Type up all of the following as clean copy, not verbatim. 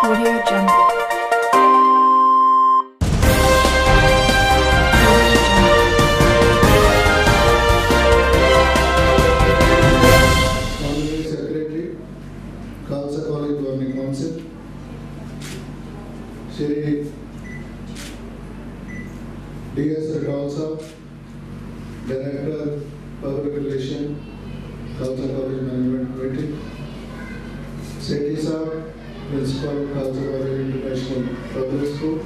Audio Jungle. Honorary Secretary, Khalsa College Governing Council, Shri D.S. Khalsa, Director, Public Relations, Khalsa College Management Committee, Sethi Sahab, Principal, Khalsa College International Public School,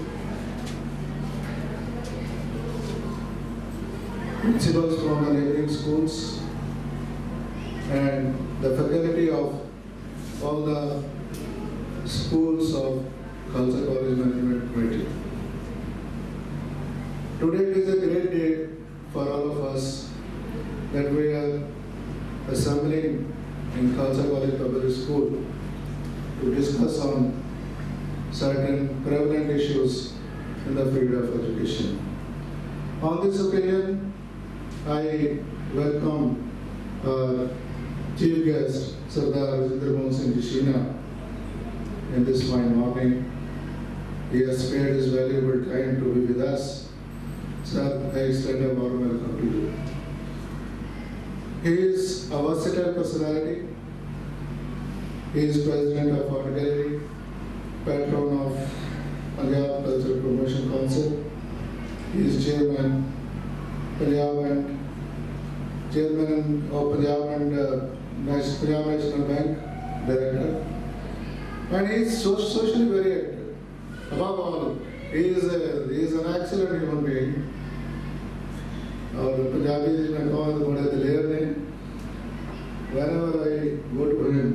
principals from the neighboring schools, and the faculty of all the schools of Khalsa College Management Committee. Today is a great day for all of us that we are assembling in Khalsa College Public School to discuss on certain prevalent issues in the field of education. On this occasion, I welcome our Chief Guest, Sardar Rajendra Mohan Singh Shina, in this fine morning. He has spared his valuable time to be with us. Sir, I extend a warm welcome to you. He is a versatile personality. He is President of Art Gallery, Patron of Punjab Cultural Promotion Council. He is Chairman of Punjab and Punjab National Bank Director. And he is socially very active. Above all, he is an excellent human being. और पंजाबी में कहूँ तो बड़े दिलेर ने. Whenever I go to him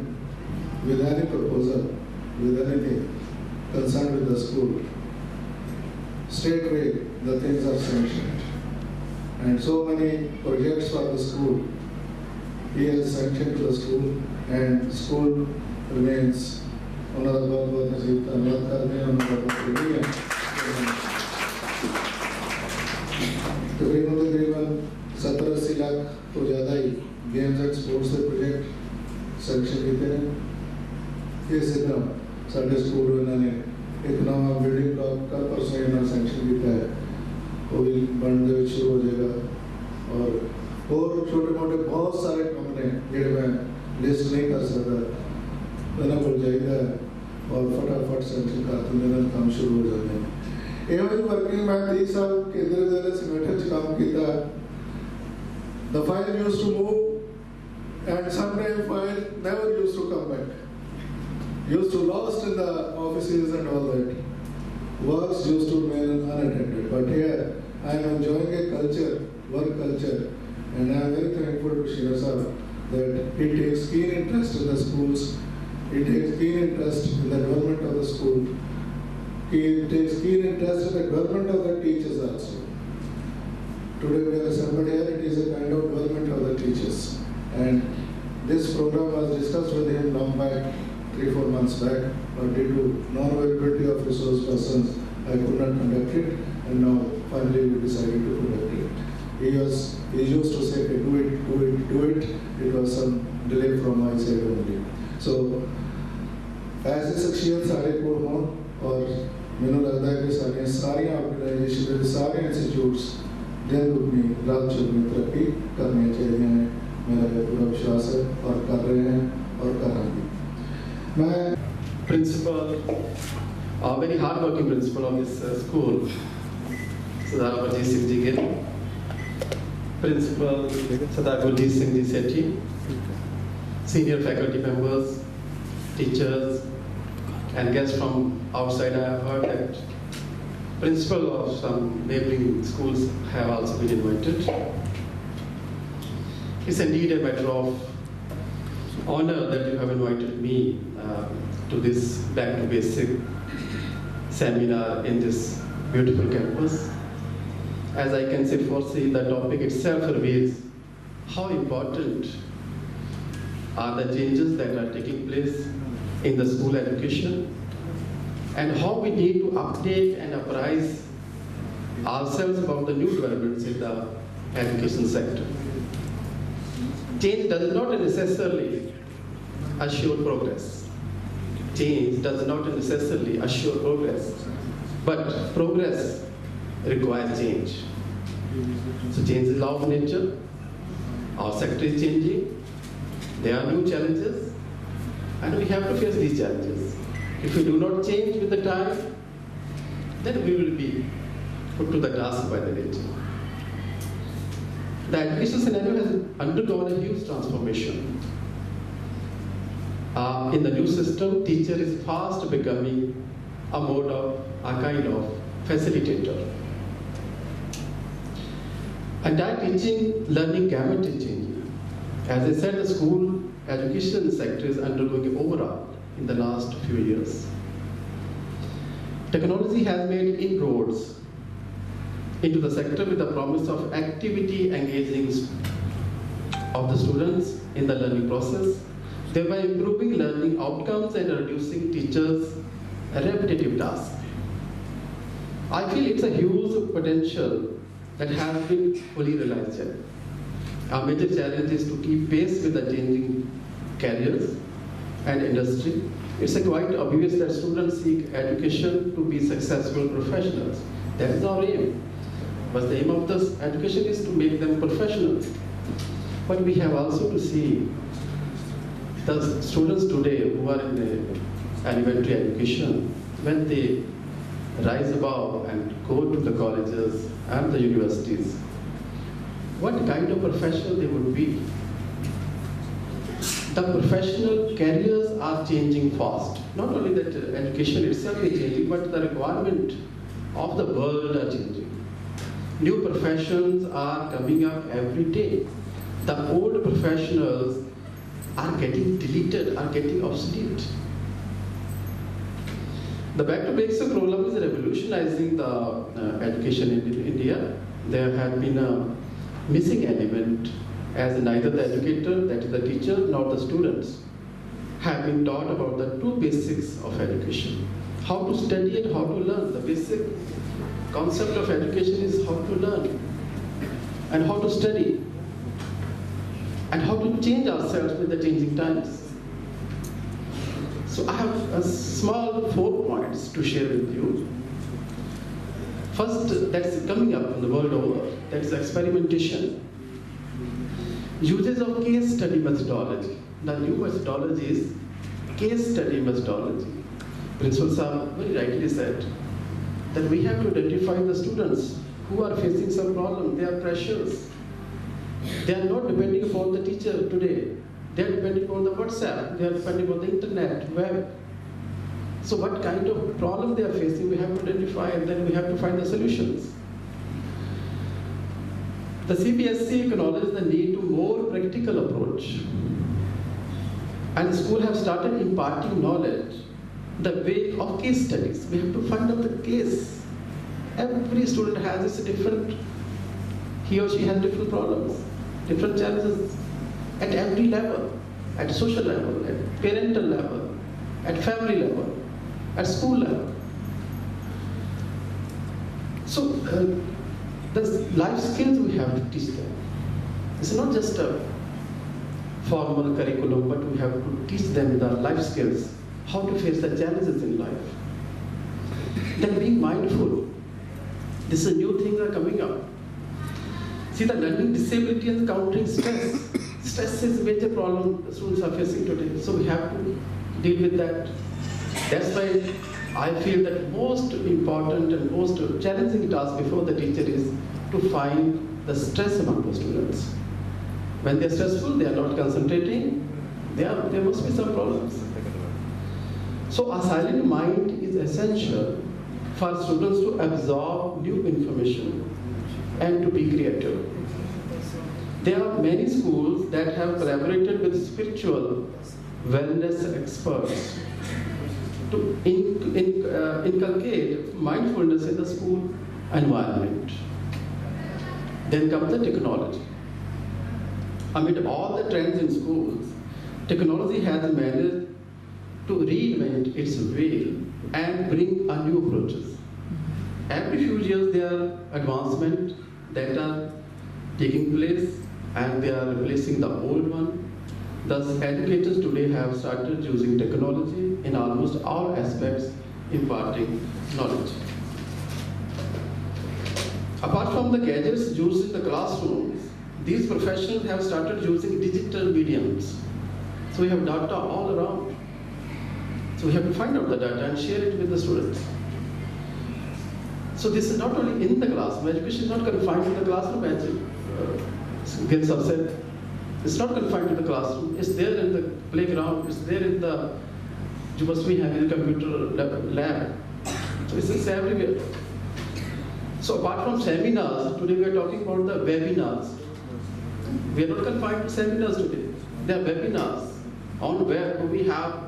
with any proposal, with anything concerned with the school, straightway the things are sanctioned. And so many projects for the school, he has sanctioned to the school, and school remains another बहुत नसीब धन्यवाद करते हैं उनका बहुत शुक्रिया. तकरीबन 70-80 लाख तो ज़्यादा ही गेम्स एंड स्पोर्ट्स के प्रोजेक्ट सैंक्शन किए हैं. इस तरह साढ़े स्कूल इन्होंने एक नवा बिल्डिंग ब्लॉक कल परसों इन्होंने सैंक्शन किया है. वो भी बनने शुरू हो जाएगा. और छोटे मोटे बहुत सारे काम ने जिन्हें मैं लिस्ट नहीं कर सकता. मैंने बोल जाएगा और फटाफट सैंक्शन करते हैं काम शुरू हो जाते हैं. एवं वर्किंग मैं 30 साल केंद्रीय विद्यालय संगठन से काम किया. The file used to move, and sometimes file never used to come back. Used to lost in the offices and all that. Works used to remain unattended. But here, I am enjoying a culture, work culture, and I am very thankful to Shina sir that he takes keen interest in the schools. He takes keen interest in the development of the school. He takes keen interest in the development of the teachers also. Today we are assembled here, it is a kind of development of the teachers. And this program was discussed with him long back, 3-4 months back, but due to non-availability of resource persons, I could not conduct it, and now finally we decided to conduct it. He used to say, do it. It was some delay from my side only. So, ऐसे शख्सियत सारे को हों और मैंने लगता है कि सारी ऑर्गेनाइजेशन सारे इंस्टीट्यूट्स जल्द अपनी रात चुनने तरक्की करनी चाहिए. मेरा पूरा विश्वास है और कर रहे हैं और करेंगे. मैं Principal, a very hard-working principal of this school, Sardar Gurjeet Singh Ji Gill, Principal Sardar Gurjeet Singh Ji Sethi, senior faculty members, teachers, and guests from outside. I have heard that principal of some neighboring schools have also been invited. It's indeed a matter of honor that you have invited me to this Back to Basic seminar in this beautiful campus. As I can foresee, the topic itself reveals how important are the changes that are taking place in the school education and how we need to update and apprise ourselves about the new developments in the education sector. Change does not necessarily assure progress. change does not necessarily assure progress, but progress requires change. So change is law of nature. Our sector is changing. There are new challenges, and we have to face these challenges. If we do not change with the time, then we will be put to the task by the nature. The education scenario has undergone a huge transformation. In the new system, teacher is fast becoming a kind of facilitator. Entire teaching learning gamut is changing. As I said, the school education sector is undergoing overhaul in the last few years. Technology has made inroads into the sector with the promise of activity engaging of the students in the learning process, thereby improving learning outcomes and reducing teachers' repetitive tasks. I feel it's a huge potential that has been fully realized yet. Our major challenge is to keep pace with the changing careers and industry. It's quite obvious that students seek education to be successful professionals. That is our aim. But the aim of this education is to make them professionals. But we have also to see the students today who are in the elementary education, when they rise above and go to the colleges and the universities, what kind of professional they would be. The professional careers are changing fast. Not only that education itself is changing, but the requirement of the world are changing. New professions are coming up every day. The old professionals are getting deleted, are getting obsolete. The Back to Basics program is revolutionizing the education in India. There had been a missing element, as neither the educator, that is the teacher, nor the students have been taught about the two basics of education. How to study and how to learn. The basic concept of education is how to learn and how to study and how to change ourselves with the changing times. So I have a small 4 points to share with you. First, that's coming up in the world over, that is experimentation. Uses of case study methodology. The new methodology is case study methodology. Principal Sir very rightly said that we have to identify the students who are facing some problem, they are pressures. They are not depending upon the teacher today. They are depending upon the WhatsApp, they are depending on the internet, web. So what kind of problem they are facing, we have to identify, and then we have to find the solutions. The CBSE acknowledges the need to more practical approach. And the school have started imparting knowledge the way of case studies. We have to find out the case. Every student has this different, he or she has different problems, different challenges at every level, at social level, at parental level, at family level, at school level. So the life skills we have to teach them. It's not just a formal curriculum, but we have to teach them the life skills, how to face the challenges in life. Then being mindful. This is new things are coming up. See, the learning disability and countering stress. Stress is a major problem students are facing today. So we have to deal with that. That's why I feel that most important and most challenging task before the teacher is to find the stress among the students. When they're stressful, they are not concentrating, there must be some problems. So a silent mind is essential for students to absorb new information and to be creative. There are many schools that have collaborated with spiritual wellness experts to inculcate mindfulness in the school environment. Then comes the technology. Amid all the trends in schools, technology has managed to reinvent its wheel and bring a new approaches. Every few years there are advancements that are taking place and they are replacing the old one. Thus, educators today have started using technology in almost all aspects, imparting knowledge. Apart from the gadgets used in the classrooms, these professionals have started using digital mediums. So we have data all around. So we have to find out the data and share it with the students. So this is not only in the classroom. Education is not confined to the classroom, as Gils have said. It's not confined to the classroom. It's there in the playground. It's there in the, you must be having a computer lab. So it's everywhere. So apart from seminars, today we are talking about the webinars. We are not confined to seminars today. There are webinars on web. We have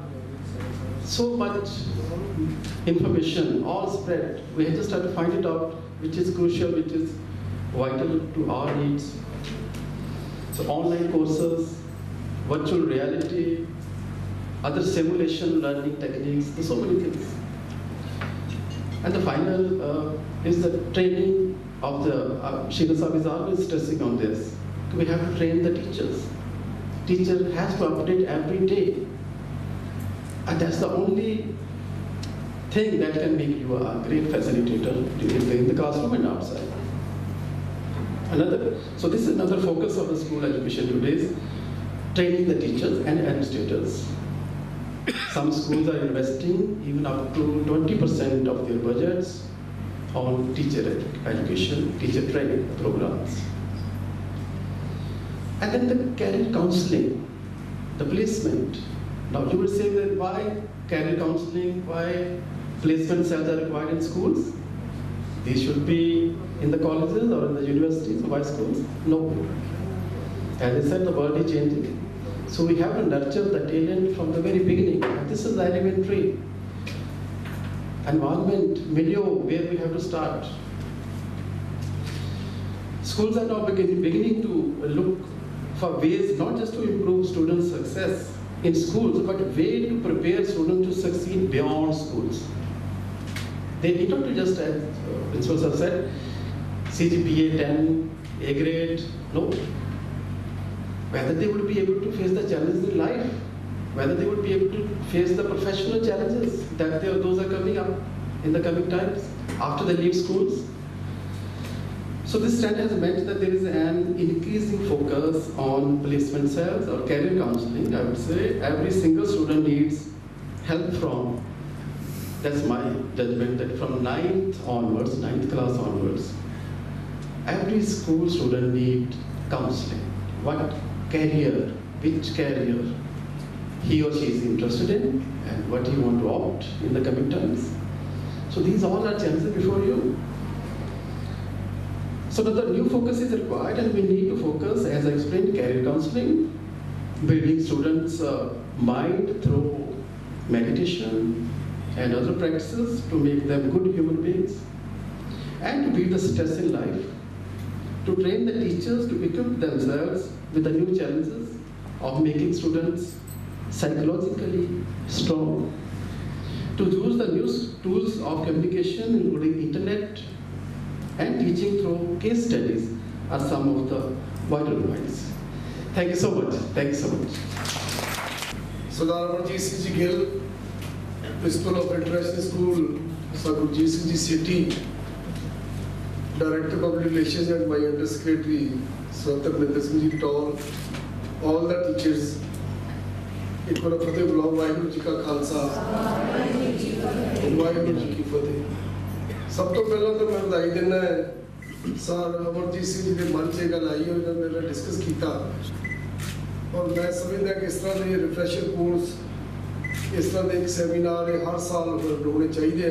so much information, all spread. We just have to find it out, which is crucial, which is vital to our needs. So online courses, virtual reality, other simulation learning techniques, there's so many things. And the final is the training of the, Sheila Saab is always stressing on this. We have to train the teachers. Teacher has to update every day. And that's the only thing that can make you a great facilitator in the classroom and outside. So this is another focus of the school education today, is training the teachers and administrators. Some schools are investing even up to 20% of their budgets on teacher education, teacher training programs. And then the career counseling, the placement. Now you will say that why career counseling, why placement cells are required in schools? These should be in the colleges or in the universities or high schools? No. As I said, the world is changing. So we have to nurture the talent from the very beginning. And this is the elementary environment, milieu, where we have to start. Schools are now beginning to look for ways not just to improve students' success in schools, but way to prepare students to succeed beyond schools. They need not to just, as principals have said, CGPA 10, A grade, no. Whether they would be able to face the challenges in life, whether they would be able to face the professional challenges that those are coming up in the coming times after they leave schools. So this trend has meant that there is an increasing focus on placement cells or career counseling. I would say every single student needs help from, that's my judgment, that from 9th class onwards, every school student needs counseling. What career, which career he or she is interested in and what he want to opt in the coming times. So these all are chances before you. So the new focus is required, and we need to focus, as I explained, career counseling, building students' mind through meditation and other practices to make them good human beings, and to beat the stress in life, to train the teachers to equip themselves with the new challenges of making students psychologically strong, to use the new tools of communication, including internet, and teaching through case studies are some of the vital points. Thank you so much. Thank you so much. Sardar Amarjit Singh Ji Gill, Principal of International School, Sargurjit Singh Ji City, Director of Public Relations, and my Under Secretary, Swatar Mendra Singh Ji Tall, all the teachers. एक बार फतेह बुलाओ वाहिगुरू जी का खालसा वाहिगुरू जी की फतेह। सब तो पहला तो मैं बधाई देना है सर अमरजीत सिंह जी के मन से गल आई और मैंने डिस्कस किया और मैं समझदा कि इस तरह के रिफ्रेशर कोर्स इस तरह के एक सैमीनार हर साल होने चाहिए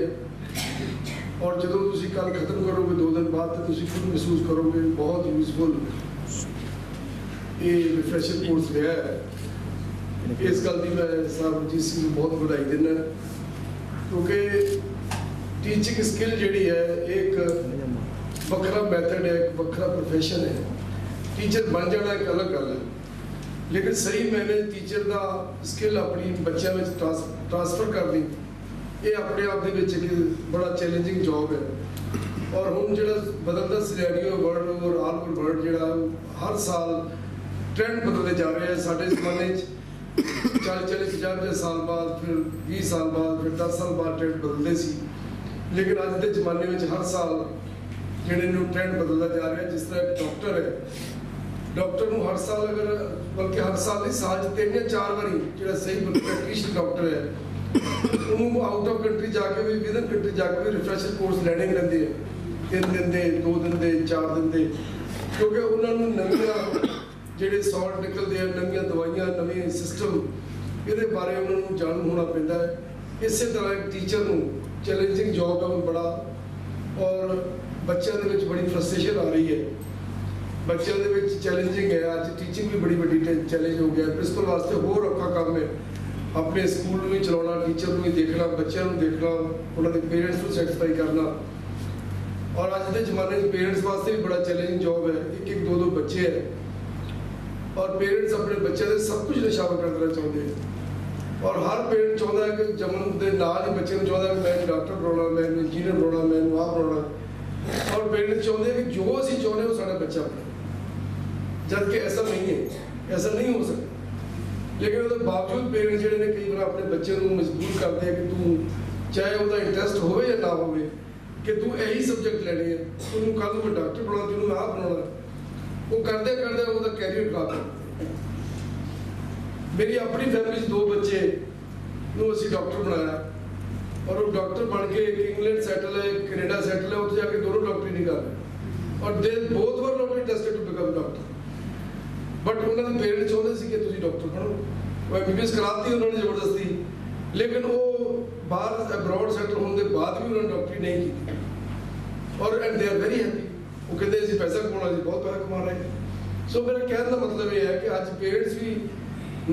और जो तुम कल खत्म करोगे 2 दिन बाद तो तुम खुद महसूस करोगे बहुत यूजफुल ये रिफ्रेशर कोर्स रहा है। इस गल की मैं सर अमरजीत सिंह को बहुत बधाई देना क्योंकि टीचिंग स्किल जी है एक वखरा मैथड है एक वखरा प्रोफैशन है। टीचर बन जाना एक अलग गल है लेकिन सही मैंने टीचर का स्किल अपनी बच्चों में ट्रांसफर कर दी ये अपने आप एक बड़ा चैलेंजिंग जॉब है और हम जो बदलता सिनेरियो वर्ल्ड और ऑल ओवर वर्ल्ड जो हर साल ट्रेंड बदलते जा रहे हैं। साढ़े जमाने 40-50 साल बाद, फिर 20 साल बाद, फिर 10 साल बाद ट्रेंड बदलते सी। लेकिन अज के जमाने में हर साल ਜਿਹੜੇ ਨੂੰ ट्रेंड बदलता जा रहा है। जिस तरह डॉक्टर है, डॉक्टर ਨੂੰ हर साल अगर बल्कि हर साल नहीं, साल 3 या 4 बारी जो सही प्रैक्टिशनर डॉक्टर है उन्होंने आउट ऑफ कंट्री जाके भी, विद इन कंट्री जाके भी रिफ्रैशर कोर्स लेने लेंदे हैं, 3 दिन के, 2 दिन के, 4 दिन के, क्योंकि उन्होंने नवीं ਜਿਹੜੇ सॉल्ट निकलते हैं, नवीं दवाइयां, नवे सिस्टम, ये बारे उन्होंने जानू होना पैंदा है। इस तरह एक टीचर को चैलेंजिंग जॉब है बड़ा, और बच्चों के बड़ी फ्रस्ट्रेशन आ रही है। बच्चों के चैलेंजिंग है, अज टीचिंग भी बड़ी बड़ी चैलेंज हो गया। प्रिंसिपल वास्ते होर औखा काम है, अपने स्कूल भी चलाना, टीचर भी देखना, बच्चों को देखना, उन्होंने पेरेंट्स को सैटिस्फाई करना। और अज के जमाने पेरेंट्स वास्ते भी बड़ा चैलेंजिंग जॉब है। 1-1, 2-2 बच्चे हैं और पेरेंट्स अपने बच्चे से सब कुछ निशावर कर देना चाहते हैं। और हर पेरेंट चाहता है कि जमन के नाल ही बच्चे चाहता है कि मैं डॉक्टर बनाना, मैं इंजीनियर बनाना, मैं आह बनाना। और पेरेंट्स चाहते हैं कि जो असी चाहते हैं वो साਡਾ बच्चा बने, जबकि ऐसा नहीं है, ऐसा नहीं हो सकता। लेकिन उसके बावजूद पेरेंट्स जोड़े ने कई बार अपने बच्चे को मजबूर करते हैं कि तू चाहे उसका इंटरेस्ट हो या ना हो, कि तू यही सब्जेक्ट लेने है, तू कल को डॉक्टर बनाना, तेन आह बनाना। वो करते करते उसका कैरियर खराब कर। मेरी अपनी फैमिली 2 बच्चे असी डॉक्टर बनाया, और वो डॉक्टर बन के इंग्लैंड सैटल है, कनेडा सैटल है, उत्थे जाके दोनों डॉक्टरी नहीं कर रहे। और they both were not interested to become doctor, but उन्होंने पेरेंट्स चाहते थे कि तुम डॉक्टर बनो। वो MBBS कराती उन्होंने जबरदस्ती, लेकिन वो बाहर अब्रॉड सैटल होने के बाद भी उन्होंने डॉक्टरी नहीं की। और and they are very happy. वो कहते हैं पैसा कमाना, बहुत पैसा कमा रहे हैं। सो मेरा कहने का मतलब ये है कि अज पेरेंट्स भी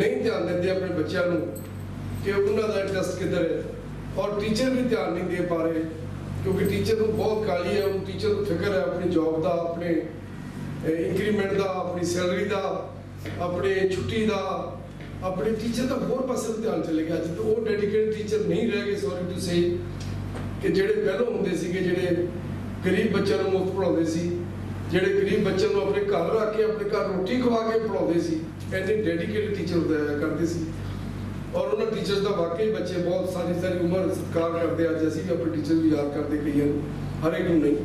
नहीं ध्यान देते अपने बच्चों को कि उन्होंने इंटरेस्ट किधर है, और टीचर भी ध्यान नहीं दे पा रहे, क्योंकि टीचर को बहुत काली है। उन टीचर को फिक्र है अपनी जॉब का, अपने इंक्रीमेंट का, अपनी सैलरी का, अपने छुट्टी का, अपने टीचर का होर पासे ध्यान चले गया। अज तो वो डेडिकेटेड टीचर नहीं रह गए, सॉरी टू से, कि जेडे पहलों होंदे सीगे, जेडे गरीब बच्चों को मुफ्त पढ़ाते सी, जेडे गरीब बच्चों को अपने घर रख के, अपने घर रोटी खवा के पढ़ाते सी, इन्ने डेडिकेटेड टीचर होया करते सी। और उन्होंने टीचर्स का वाकई बच्चे बहुत सारी सारी उम्र सत्कार करते हैं। अज असीं भी अपने टीचर भी याद करते, कई हर एक नहीं।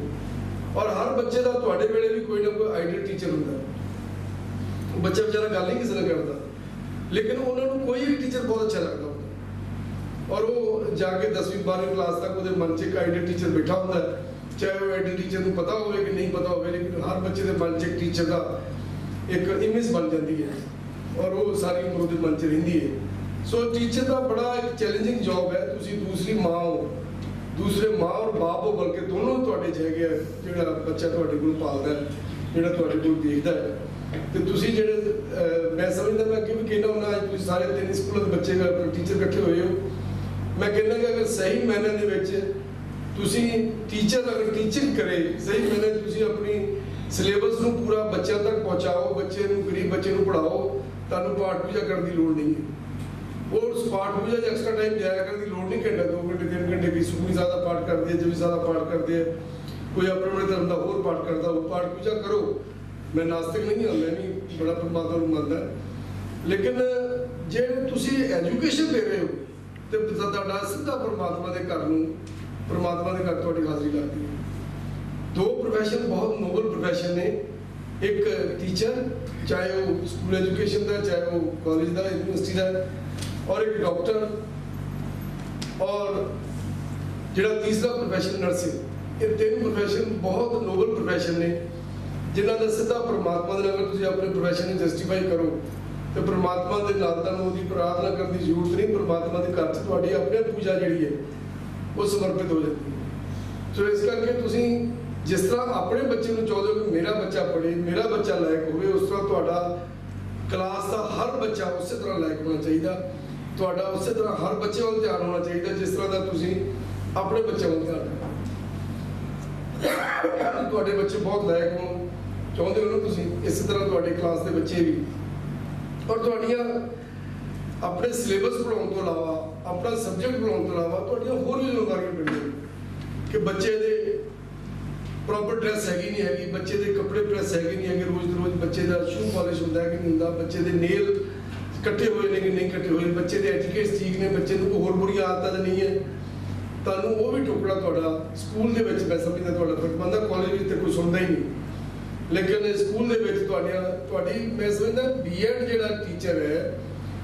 और हर बच्चे का तुहाडे वेले भी कोई ना कोई आइडियल टीचर होंदा। बच्चा बेचारा गल ही किसी ने करता, लेकिन उन्होंने कोई भी टीचर बहुत अच्छा लगता होंदा। और वो जाके 10वीं 12वीं क्लास तक वो मन च एक आइडियल टीचर बैठा होंदा है, चाहे वो आइडियल टीचर को पता हो कि नहीं पता हो, लेकिन हर बच्चे के मन च एक टीचर का एक इमेज बन जाती है, और वो सारी उम्र उसके मन च रहिंदी है। सो टीचर का बड़ा एक चैलेंजिंग जॉब है। तुसी दूसरी माँ हो, दूसरे माँ और बाप हो, बल्कि दोनों तुहाडे च हैगे, जिहड़ा बच्चा तुहाडे कोल पालदा है, जिहड़ा तुहाडे कोल देखदा है। ते तुसी जिहड़े मैं समझदा, मैं अगे भी कहना हुंदा, अज तुसीं सारे 3 स्कूलों के बच्चे टीचर इकट्ठे होए हो। मैं कहना कि अगर सही मायने दे विच तुसी टीचर अगर टीचिंग करे, सही मायने तुसी अपनी सिलेबस को पूरा बच्चों तक पहुँचाओ, बच्चे गरीब बच्चे को पढ़ाओ, तुहानूं पाठ पूजा करने की लोड़ नहीं है। और उस पाठ पूजा एक्स्ट्रा टाइम जाया करने की लोड़ नहीं, घंटा 2 घंटे 3 घंटे की सुखी ज़्यादा पाठ करते हैं, जब ज़्यादा पाठ करते हैं, कोई अपने धर्म का होर पाठ करता, वो पाठ पूजा करो। मैं नास्तिक नहीं हाँ, मैं भी बड़ा परमात्मा को मानता है। लेकिन जे तुसी एजुकेशन दे रहे हो तो तुहाडा सीधा परमात्मा के घर में, परमात्मा के घर तुहाडी हाज़री लगती है। 2 प्रोफैशन बहुत नोबल प्रोफैशन ने, एक टीचर, चाहे वो स्कूल एजुकेशन का, चाहे वो कॉलेज का, यूनिवर्सिटी का, और एक डॉक्टर, और जिहड़ा तीसरा प्रोफैशन नर्सिंग। ये 3 प्रोफैशन बहुत नोबल प्रोफैशन ने, जिन्हों का सीधा परमात्मा के अगर तुम अपने प्रोफैशन को जस्टिफाई करो तो परमात्मा के नाल तुहानूं प्रार्थना करने की जरूरत नहीं। परमात्मा के घर च तुहाडी अपनी पूजा जिहड़ी है वो समर्पित हो जाती है। सो इस करके तुसीं जिस तरह अपने बच्चे को चाहते हो कि मेरा बच्चा पढ़े, मेरा बच्चा लायक हो, उस तरह तुहाडा क्लास का हर बच्चा उस तरह लायक होना चाहिए। तुहाडा उस तरह हर बच्चे वाल ध्यान होना चाहिए जिस तरह का तुसीं अपने बच्चे वाल ध्यान रखो। तुहाडे बच्चे बहुत लायक हो चाहते हो ना तुसीं, इस तरह तुहाडे क्लास के बच्चे भी, और तुहाडियां अपने सिलेबस पढ़ाने तो अलावा, अपना सब्जेक्ट पढ़ाने तो अलावा तुहाडियां होर भी जिम्मेदारियां पेंदियां कि बच्चे दे ਪ੍ਰੋਪਰ ਡਰੈਸ ਹੈਗੀ ਨਹੀਂ ਹੈਗੀ, ਬੱਚੇ ਦੇ ਕੱਪੜੇ ਪ੍ਰੈਸ ਹੈਗੇ ਨਹੀਂ ਹੈਗੇ, ਰੋਜ਼ ਦੇ ਰੋਜ਼ ਬੱਚੇ ਦਾ ਸ਼ੂ ਪਾਲਿਸ਼ ਹੁੰਦਾ ਕਿ ਨਹੀਂ ਹੁੰਦਾ, ਬੱਚੇ ਦੇ ਨੇਲ ਕੱਟੇ ਹੋਏ ਨੇ ਕਿ ਨਹੀਂ ਕੱਟੇ ਹੋਏ, ਬੱਚੇ ਦੇ ਐਟੀਕੇਟਸ ਠੀਕ ਨੇ, ਬੱਚੇ ਨੂੰ ਕੋਈ ਹੋਰ ਬੁਰੀਆਂ ਆਦਤਾਂ ਤਾਂ ਨਹੀਂ ਹੈ। ਤੁਹਾਨੂੰ ਉਹ ਵੀ ਟੁਕੜਾ ਤੁਹਾਡਾ ਸਕੂਲ ਦੇ ਵਿੱਚ ਮੈਂ ਸਮਝਦਾ ਤੁਹਾਡਾ ਫਰਜ਼ ਬਣਦਾ, ਕਾਲਜ ਵਿੱਚ ਤਾਂ ਕੋਈ ਸੁਣਦਾ ਹੀ ਨਹੀਂ, ਲੇਕਿਨ ਸਕੂਲ ਦੇ ਵਿੱਚ ਤੁਹਾਡੀ ਮੈਂ ਸਮਝਦਾ ਬੀਐਡ ਜਿਹੜਾ ਟੀਚਰ ਹੈ,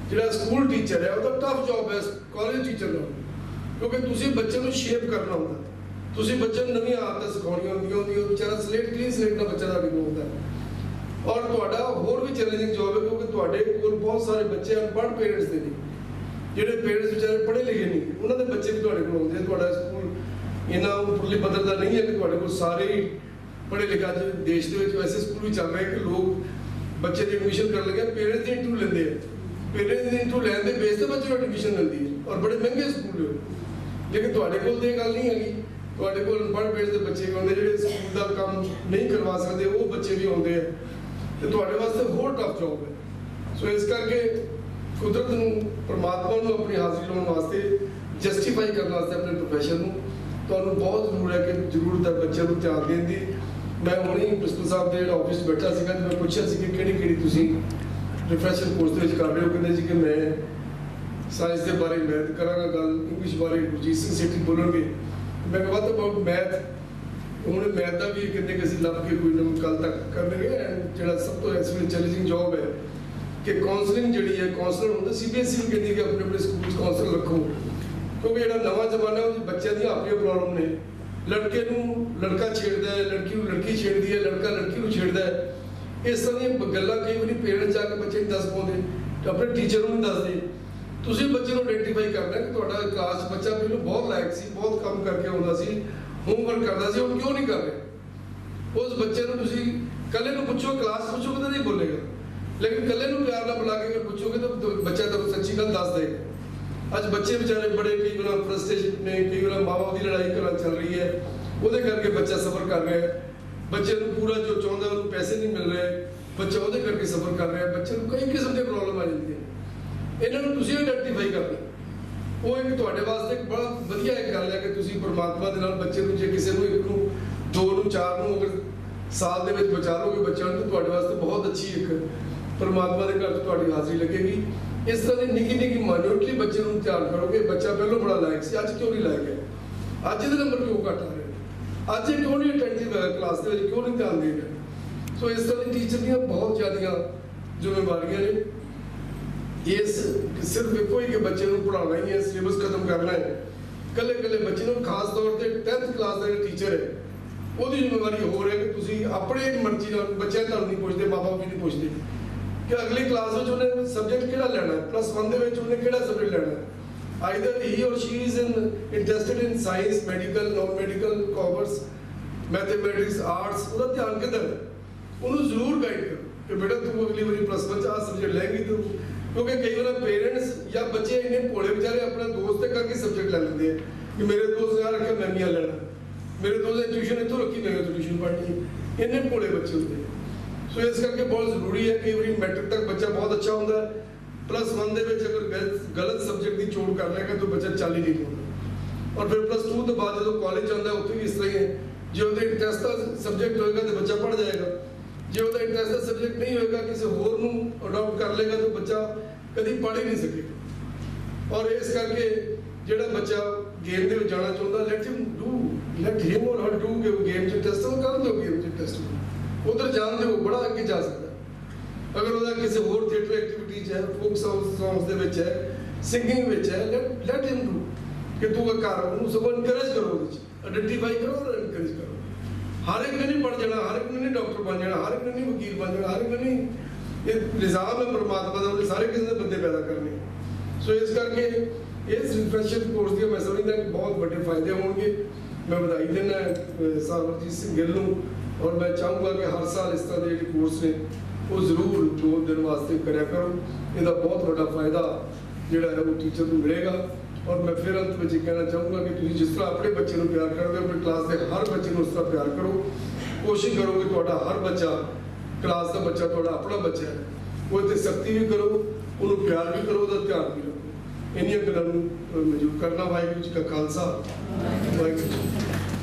ਜਿਹੜਾ ਸਕੂਲ ਟੀਚਰ ਹੈ, ਉਹਦਾ ਟਫ ਜੌਬ ਹੈ ਕਾਲਜ ਟੀਚਰ ਦਾ, ਕਿਉਂਕਿ ਤੁਸੀਂ ਬੱਚੇ ਨੂੰ ਸ਼ੇਪ ਕਰਨਾ ਹੁੰਦਾ, ਤੁਸੀਂ ਬੱਚੇ ਨੂੰ ਨਵੀਆਂ ਆਦਤਾਂ ਸਿਖਾਉਣੀਆਂ ਹੁੰਦੀਆਂ, ਉਹ ਵਿਚਾਰਾ ਕਲੀਨ ਸਲੇਟ ਦਾ ਬੱਚਾ ਤੁਹਾਡੇ ਕੋਲ ਹੁੰਦਾ। ਔਰ ਤੁਹਾਡਾ ਹੋਰ ਵੀ ਚੈਲੰਜਿੰਗ ਜੌਬ ਹੈ, ਕਿਉਂਕਿ ਤੁਹਾਡੇ ਕੋਲ ਬਹੁਤ ਸਾਰੇ ਬੱਚੇ ਅਨਪੜ੍ਹ ਪੇਰੈਂਟਸ ਦੇ ਨੇ, ਜਿਹੜੇ ਪੇਰੈਂਟਸ ਵਿਚਾਰੇ ਪੜ੍ਹੇ ਲਿਖੇ ਨਹੀਂ, ਉਹਨਾਂ ਦੇ ਬੱਚੇ ਵੀ ਤੁਹਾਡੇ ਕੋਲ ਆਉਂਦੇ। ਤੁਹਾਡਾ ਸਕੂਲ ਇੰਨਾ ਉੱਪਰਲੀ ਪੱਧਰ ਦਾ ਨਹੀਂ ਹੈ ਕਿ ਤੁਹਾਡੇ ਕੋਲ ਸਾਰੇ ਹੀ ਪੜ੍ਹੇ ਲਿਖੇ। ਅੱਜ ਦੇਸ਼ ਦੇ ਵਿੱਚ ਵੈਸੇ ਸਕੂਲ ਵੀ ਚੱਲ ਰਹੇ ਕਿ ਲੋਕ ਬੱਚੇ ਦੀ ਐਡਮਿਸ਼ਨ ਕਰਨ ਲੱਗੇ ਪੇਰੈਂਟਸ ਦੀ ਇੰਟਰਵਿਊ ਲੈਂਦੇ ਆ, ਪੇਰੈਂਟਸ ਦੀ ਇੰਟਰਵਿਊ ਲੈਣ ਦੇ ਬੇਸ ਤੇ ਬੱਚੇ ਨੂੰ ਐਡਮਿਸ਼ਨ ਮਿਲਦੀ ਹੈ, ਔਰ ਬੜੇ ਮਹਿੰਗੇ ਸਕੂਲ ਨੇ। ਲੇਕਿਨ ਤੁਹਾਡੇ ਕੋਲ ਤਾਂ ਇਹ ਗੱਲ ਨਹੀਂ ਹੈਗੀ, ਤੁਹਾਡੇ ਕੋਲ ਅਨਪੜ੍ਹ ਪੇਰੈਂਟਸ ਦੇ ਬੱਚੇ ਵੀ ਆਉਂਦੇ, ਜਿਹੜੇ ਸਕੂਲ ਦਾ ਕੰਮ ਨਹੀਂ ਕਰਵਾ ਸਕਦੇ, ਉਹ ਬੱਚੇ ਵੀ ਆਉਂਦੇ ਆ, ਤੇ ਤੁਹਾਡੇ ਵਾਸਤੇ ਹੋਰ ਟਫ ਜੌਬ ਹੈ। ਸੋ ਇਸ ਕਰਕੇ ਕੁਦਰਤ ਨੂੰ, ਪਰਮਾਤਮਾ ਨੂੰ ਆਪਣੀ ਹਾਜ਼ਰੀ ਲਾਉਣ ਵਾਸਤੇ, ਜਸਟੀਫਾਈ ਕਰਨ ਵਾਸਤੇ ਆਪਣੇ ਪ੍ਰੋਫੈਸ਼ਨ ਨੂੰ ਤੁਹਾਨੂੰ ਬਹੁਤ ਜ਼ਰੂਰਤ ਹੈ ਬੱਚਿਆਂ ਨੂੰ ਧਿਆਨ ਦੇਣ ਦੀ। ਮੈਂ ਹੁਣੇ ਪ੍ਰਿੰਸੀਪਲ ਸਾਹਿਬ ਦੇ ਆਫਿਸ ਬੈਠਾ ਸੀਗਾ ਤੇ ਮੈਂ ਪੁੱਛਿਆ ਸੀ ਕਿ ਕਿਹੜੀ ਤੁਸੀਂ ਰਿਫਰੈਸ਼ਰ ਕੋਰਸ ਦੇ ਵਿੱਚ ਕਰ ਰਹੇ ਹੋ। ਕਹਿੰਦੇ ਸੀ ਕਿ ਮੈਂ ਸਾਇੰਸ ਦੇ ਬਾਰੇ ਮੈਥ ਕਰਾਂਗਾ ਗੱਲ, ਇੰਗਲਿਸ਼ ਬਾਰੇ ਗੁਰਜੀਤ ਸਿੰਘ ਸੇਠੀ ਬੋਲਣਗੇ। ਮੈਂ ਕਿਹਾ ਵਾਟ ਅਬਾਊਟ ਮੈਥ, ਹੁਣ ਮੈਥ ਦਾ ਵੀ ਕਹਿੰਦੇ ਕਿ ਅਸੀਂ ਲੱਭ ਕੇ ਕੋਈ ਨਾ ਕੱਲ ਤੱਕ ਕਰਨਗੇ। ਜਿਹੜਾ ਸਭ ਤੋਂ ਇਸ ਵੇਲੇ ਚੈਲੰਜਿੰਗ ਜੌਬ ਹੈ ਕਿ ਕਾਉਂਸਲਿੰਗ ਜਿਹੜੀ ਹੈ, ਕਾਉਂਸਲਰ ਹੁੰਦਾ, ਸੀਬੀਐਸਈ ਵੀ ਕਹਿੰਦੀ ਕਿ ਆਪਣੇ ਆਪਣੇ ਸਕੂਲ 'ਚ ਕਾਉਂਸਲਰ ਰੱਖੋ, ਕਿਉਂਕਿ ਜਿਹੜਾ ਨਵਾਂ ਜ਼ਮਾਨਾ ਉਹਦੇ ਬੱਚਿਆਂ ਦੀਆਂ ਆਪਣੀਆਂ ਪ੍ਰੋਬਲਮ ਨੇ। ਲੜਕੇ ਨੂੰ ਲੜਕਾ ਛੇੜਦਾ ਹੈ, ਲੜਕੀ ਨੂੰ ਲੜਕੀ ਛੇੜਦੀ ਹੈ, ਲੜਕਾ ਲੜਕੀ ਨੂੰ ਛੇੜਦਾ ਹੈ। ਇਸ ਤਰ੍ਹਾਂ ਦੀਆਂ ਗੱਲਾਂ ਕਈ ਵਾਰੀ ਪੇਰੈਂਟਸ ਜਾ ਕੇ ਬੱਚੇ ਨੂੰ ਦੱਸ ਪਾਉਂਦੇ, ਆਪਣੇ ਟੀਚਰ ਨੂੰ ਵੀ ਦੱਸਦੇ। ਤੁਸੀਂ ਬੱਚੇ ਨੂੰ ਆਇਡੈਂਟੀਫਾਈ ਕਰਨਾ ਕਿ ਤੁਹਾਡਾ ਕਲਾਸ 'ਚ ਬੱਚਾ ਪਹਿਲਾਂ ਬਹੁਤ ਲਾਇਕ ਸੀ, ਬਹੁਤ ਕੰਮ ਕਰਕੇ ਆਉਂਦਾ ਸੀ, ਹੋਮਵਰਕ ਕਰਦਾ ਸੀ, ਹੁਣ ਕਿਉਂ ਨਹੀਂ ਕਰ ਰਿਹਾ। ਉਸ ਬੱਚੇ ਨੂੰ ਤੁਸੀਂ ਕੱਲੇ ਨੂੰ ਪੁੱਛੋ, ਕਲਾਸ ਪੁੱਛੋਗੇ ਤਾਂ ਨਹੀਂ ਬੋਲੇਗਾ, ਲੇਕਿਨ ਕੱਲੇ ਨੂੰ ਪਿਆਰ ਨਾਲ ਬੁਲਾ ਕੇ ਪੁੱਛੋਗੇ ਤਾਂ ਬੱਚਾ ਤੁਹਾਨੂੰ ਸੱਚੀ ਗੱਲ ਦੱਸ ਦੇਗਾ। ਅੱਜ ਬੱਚੇ ਵਿਚਾਰੇ ਬੜੇ ਕਈ ਵਾਰ ਫਰਸਟ੍ਰੇਸ਼ਨ ਨੇ, ਕਈ ਵਾਰ ਮਾਂ-ਬਾਪ ਦੀ ਲੜਾਈ ਚੱਲ ਰਹੀ ਹੈ, ਉਹਦੇ ਕਰਕੇ ਬੱਚਾ ਸਫਰ ਕਰ ਰਿਹਾ ਹੈ। ਬੱਚੇ ਨੂੰ ਪੂਰਾ ਜੋ ਚਾਹੁੰਦਾ ਉਹਨੂੰ ਪੈਸੇ ਨਹੀਂ ਮਿਲ ਰਹੇ, ਬੱਚਾ ਉਹਦੇ ਕਰਕੇ ਸਫਰ ਕਰ ਰਿਹਾ। ਬੱਚੇ ਨੂੰ ਕਈ ਕਿਸਮ ਦੀਆਂ ਪ੍ਰੋਬਲਮ ਆ ਜਾਂਦੀਆਂ, ਇਹਨਾਂ ਨੂੰ ਤੁਸੀਂ ਆਇਡੈਂਟੀਫਾਈ ਕਰਨਾ। ਉਹ ਇੱਕ ਤੁਹਾਡੇ ਵਾਸਤੇ ਇੱਕ ਬੜਾ ਵਧੀਆ ਇੱਕ ਗੱਲ ਹੈ ਕਿ ਤੁਸੀਂ ਪਰਮਾਤਮਾ ਦੇ ਨਾਲ ਬੱਚੇ ਨੂੰ, ਜੇ ਕਿਸੇ ਨੂੰ ਇੱਕ ਨੂੰ, ਦੋ ਨੂੰ, ਚਾਰ ਨੂੰ ਅਗਰ ਸਾਲ ਦੇ ਵਿੱਚ ਬਚਾ ਲਓਗੇ ਬੱਚਿਆਂ ਨੂੰ, ਤਾਂ ਤੁਹਾਡੇ ਵਾਸਤੇ ਬਹੁਤ ਅੱਛੀ ਇੱਕ ਪਰਮਾਤਮਾ ਦੇ ਘਰ 'ਚ ਤੁਹਾਡੀ ਹਾਜ਼ਰੀ ਲੱਗੇਗੀ। ਇਸ ਤਰ੍ਹਾਂ ਦੀ ਨਿੱਕੀ ਮਾਈਨੋਰਟੀ ਬੱਚੇ ਨੂੰ ਧਿਆਨ ਕਰੋਗੇ, ਬੱਚਾ ਪਹਿਲਾਂ ਬੜਾ ਲਾਇਕ ਸੀ, ਅੱਜ ਕਿਉਂ ਨਹੀਂ ਲਾਇਕ ਹੈ, ਅੱਜ ਇਹਦੇ ਨੰਬਰ ਕਿਉਂ ਘੱਟ ਆ ਰਹੇ, ਅੱਜ ਇਹ ਕਿਉਂ ਨਹੀਂ ਅਟੈਂਟਿਵ ਹੈ ਕਲਾਸ ਦੇ ਵਿੱਚ, ਕਿਉਂ ਨਹੀਂ ਧਿਆਨ ਦੇ ਰਿਹਾ। ਸੋ ਇਸ ਤਰ੍ਹਾਂ ਦੀ ਟੀਚਰ ਦੀਆਂ ਬਹੁਤ ਜ਼ਿਆਦੀਆਂ ਜ਼ਿੰਮੇਵਾਰੀਆਂ ਨੇ। ਇਸ ਸਿਰਫ ਇੱਕੋ ਹੀ ਕਿ ਬੱਚੇ ਨੂੰ ਪੜ੍ਹਾਉਣਾ ਹੀ ਹੈ, ਸਿਲੇਬਸ ਖਤਮ ਕਰਨਾ ਹੈ। ਕੱਲੇ ਬੱਚੇ ਨੂੰ, ਖਾਸ ਤੌਰ ਤੇ 10th ਕਲਾਸ ਦਾ ਜਿਹੜਾ ਟੀਚਰ ਹੈ, ਉਹਦੀ ਜ਼ਿੰਮੇਵਾਰੀ ਹੋਰ ਹੈ ਕਿ ਤੁਸੀਂ ਆਪਣੇ ਮਰਜ਼ੀ ਨਾਲ, ਬੱਚਿਆਂ ਤੁਹਾਨੂੰ ਨਹੀਂ ਪੁੱਛਦੇ, ਮਾਂ-ਬਾਪ ਵੀ ਨਹੀਂ ਪੁੱਛਦੇ ਕਿ ਅਗਲੀ ਕਲਾਸ ਵਿੱਚ ਉਹਨੇ ਸਬਜੈਕਟ ਕਿਹੜਾ ਲੈਣਾ ਹੈ, +1 ਦੇ ਵਿੱਚ ਉਹਨੇ ਕਿਹੜਾ ਸਬਜੈਕਟ ਲੈਣਾ ਹੈ। Either he or she is interested in science, medical, non-medical, commerce, mathematics, arts, ਉਹਦਾ ਧਿਆਨ ਕਿੱਧਰ ਹੈ, ਉਹਨੂੰ ਜ਼ਰੂਰ ਗਾਈਡ ਕਰੋ ਕਿ ਬੇਟਾ ਤੂੰ ਅਗਲੀ ਵਾਰੀ +1 'ਚ ਆਹ ਸਬਜੈਕਟ ਲੈਂਗੀ ਤੂੰ। ਕਿਉਂਕਿ ਕਈ ਵਾਰ ਪੇਰੈਂਟਸ ਜਾਂ ਬੱਚੇ ਇੰਨੇ ਭੋਲੇ ਵਿਚਾਰੇ ਆਪਣੇ ਦੋਸਤ ਦੇ ਕਰਕੇ ਸਬਜੈਕਟ ਲੈ ਲੈਂਦੇ ਆ ਕਿ ਮੇਰੇ ਦੋਸਤ ਨੇ ਰੱਖਿਆ ਮੈਂ ਵੀ ਆ ਲੈਣਾ, ਮੇਰੇ ਦੋਸਤ ਨੇ ਟਿਊਸ਼ਨ ਇੱਥੋਂ ਰੱਖੀ ਮੈਂ ਟਿਊਸ਼ਨ ਪੜ੍ਹਨੀ, ਇੰਨੇ ਭੋਲੇ ਬੱਚੇ ਹੁੰਦੇ। ਸੋ ਇਸ ਕਰਕੇ ਬਹੁਤ ਜ਼ਰੂਰੀ ਹੈ। ਕਈ ਵਾਰੀ ਮੈਟ੍ਰਿਕ ਤੱਕ ਬੱਚਾ ਬਹੁਤ ਅੱਛਾ ਹੁੰਦਾ, +1 ਦੇ ਵਿੱਚ ਅਗਰ ਗਲਤ ਸਬਜੈਕਟ ਦੀ ਚੋਣ ਕਰ ਲਏਗਾ ਤਾਂ ਬੱਚਾ ਚੱਲ ਹੀ ਨਹੀਂ ਪਾਉਂਦਾ। ਔਰ ਫਿਰ +2 ਤੋਂ ਬਾਅਦ ਜਦੋਂ ਕਾਲਜ ਜਾਂਦਾ ਉੱਥੇ ਵੀ ਇਸ ਤਰ੍ਹਾਂ ਹੀ ਹੈ, ਜੇ ਉਹਦੇ ਇੰਟਰਸਟ ਦਾ ਸਬਜੈਕਟ ਹੋਏਗਾ ਤਾਂ ਬੱਚਾ ਪੜ੍ਹ ਜਾਏਗਾ, ਜੇ ਉਹਦਾ ਇੰਟਰਸਟ ਦਾ ਸਬਜੈਕਟ ਨਹੀਂ ਹੋਏਗਾ, ਕਿਸੇ ਹੋਰ ਨੂੰ ਅਡਾਪਟ ਕਰ ਲਏਗਾ ਤਾਂ ਬੱਚਾ ਕਦੀ ਪੜ੍ਹ ਹੀ ਨਹੀਂ ਸਕੇਗਾ। ਔਰ ਇਸ ਕਰਕੇ ਜਿਹੜਾ ਬੱਚਾ ਗੇਮ ਦੇ ਵਿੱਚ ਜਾਣਾ ਚਾਹੁੰਦਾ, ਲੈਟ ਹਿਮ ਔਰ ਹਰ ਡੂ, ਕਿ ਉਹ ਗੇਮ 'ਚ ਇੰਟਰਸਟ ਉਹ ਕਰ ਦਿਓ, ਗੇਮ 'ਚ ਇੰਟਰਸਟ ਉੱਧਰ ਜਾਣ ਦਿਓ, ਬੜਾ ਅੱਗੇ ਜਾ ਸਕਦਾ। ਅਗਰ ਉਹਦਾ ਕਿਸੇ ਹੋਰ ਥੀਏਟਰ ਐਕਟੀਵਿਟੀ 'ਚ ਹੈ, ਫੋਕ ਸੌਂਗਸ ਦੇ ਵਿੱਚ ਹੈ, ਸਿੰਗਿੰਗ ਵਿੱਚ ਹੈ, ਲੈਟ ਹਿਮ ਡੂ, ਕਿ ਤੂੰ ਕਰ, ਉਹਨੂੰ ਸਗੋਂ ਇਨਕਰੇਜ ਕਰੋ, ਉਹਦੇ 'ਚ ਆਇਡੈਂਟੀਫਾਈ ਕਰੋ ਔਰ ਇਨਕਰੇਜ ਕਰੋ। ਹਰ ਇੱਕ ਨੇ ਨਹੀਂ ਪੜ੍ਹ ਜਾਣਾ, ਹਰ ਇੱਕ ਨੇ ਨਹੀਂ ਡਾਕਟਰ ਬਣ ਜਾਣਾ, ਹਰ ਇੱਕ ਨੇ ਨਹੀਂ ਵਕੀਲ ਬਣ ਜਾਣਾ, ਹਰ ਇੱਕ ਨੇ ਨਹੀਂ, ਇਹ ਨਿਜ਼ਾਮ ਹੈ ਪਰਮਾਤਮਾ ਦਾ, ਉਹਨੇ ਸਾਰੇ ਕਿਸਮ ਦੇ ਬੰਦੇ ਪੈਦਾ ਕਰਨੇ। ਸੋ ਇਸ ਕਰਕੇ ਇਸ ਰਿਫਰੈਸ਼ਰ ਕੋਰਸ ਦੀਆਂ ਮੈਂ ਸਮਝਦਾ ਕਿ ਬਹੁਤ ਵੱਡੇ ਫਾਇਦੇ ਹੋਣਗੇ। ਮੈਂ ਵਧਾਈ ਦਿੰਦਾ ਸਰਵਰਜੀਤ ਸਿੰਘ ਗਿੱਲ ਨੂੰ, ਔਰ ਮੈਂ ਚਾਹੂੰਗਾ ਕਿ ਹਰ ਸਾਲ ਇਸ ਤਰ੍ਹਾਂ ਦੇ ਜਿਹੜੇ ਕੋਰਸ ਨੇ ਉਹ ਜ਼ਰੂਰ 2 ਦਿਨ ਵਾਸਤੇ ਕਰਿਆ ਕਰੋ। ਇਹਦਾ ਬਹੁਤ ਵੱਡਾ ਫਾਇਦਾ ਜਿਹੜਾ ਹੈ ਉਹ ਟੀਚਰ ਨੂੰ ਮਿਲੇਗਾ। ਔਰ ਮੈਂ ਫਿਰ ਅੰਤ ਵਿੱਚ ਕਹਿਣਾ ਚਾਹੂੰਗਾ ਕਿ ਤੁਸੀਂ ਜਿਸ ਤਰ੍ਹਾਂ ਆਪਣੇ ਬੱਚੇ ਨੂੰ ਪਿਆਰ ਕਰਦੇ ਹੋ, ਆਪਣੀ ਕਲਾਸ ਦੇ ਹਰ ਬੱਚੇ ਨੂੰ ਉਸ ਤਰ੍ਹਾਂ ਪਿਆਰ ਕਰੋ। ਕੋਸ਼ਿਸ਼ ਕਰੋ ਕਿ ਤੁਹਾਡਾ ਹਰ ਬੱਚਾ, ਕਲਾਸ ਦਾ ਬੱਚਾ ਤੁਹਾਡਾ ਆਪਣਾ ਬੱਚਾ ਹੈ, ਉਹ 'ਤੇ ਸਖਤੀ ਵੀ ਕਰੋ, ਉਹਨੂੰ ਪਿਆਰ ਵੀ ਕਰੋ, ਉਹਦਾ ਧਿਆਨ ਵੀ ਰੱਖੋ। ਇੰਨੀਆਂ ਗੱਲਾਂ ਨੂੰ ਮਨਜ਼ੂਰ ਕਰਨਾ। ਵਾਹਿਗੁਰੂ ਜੀ ਕਾ ਖਾਲਸਾ, ਵਾਹਿਗੁਰੂ ਜੀ।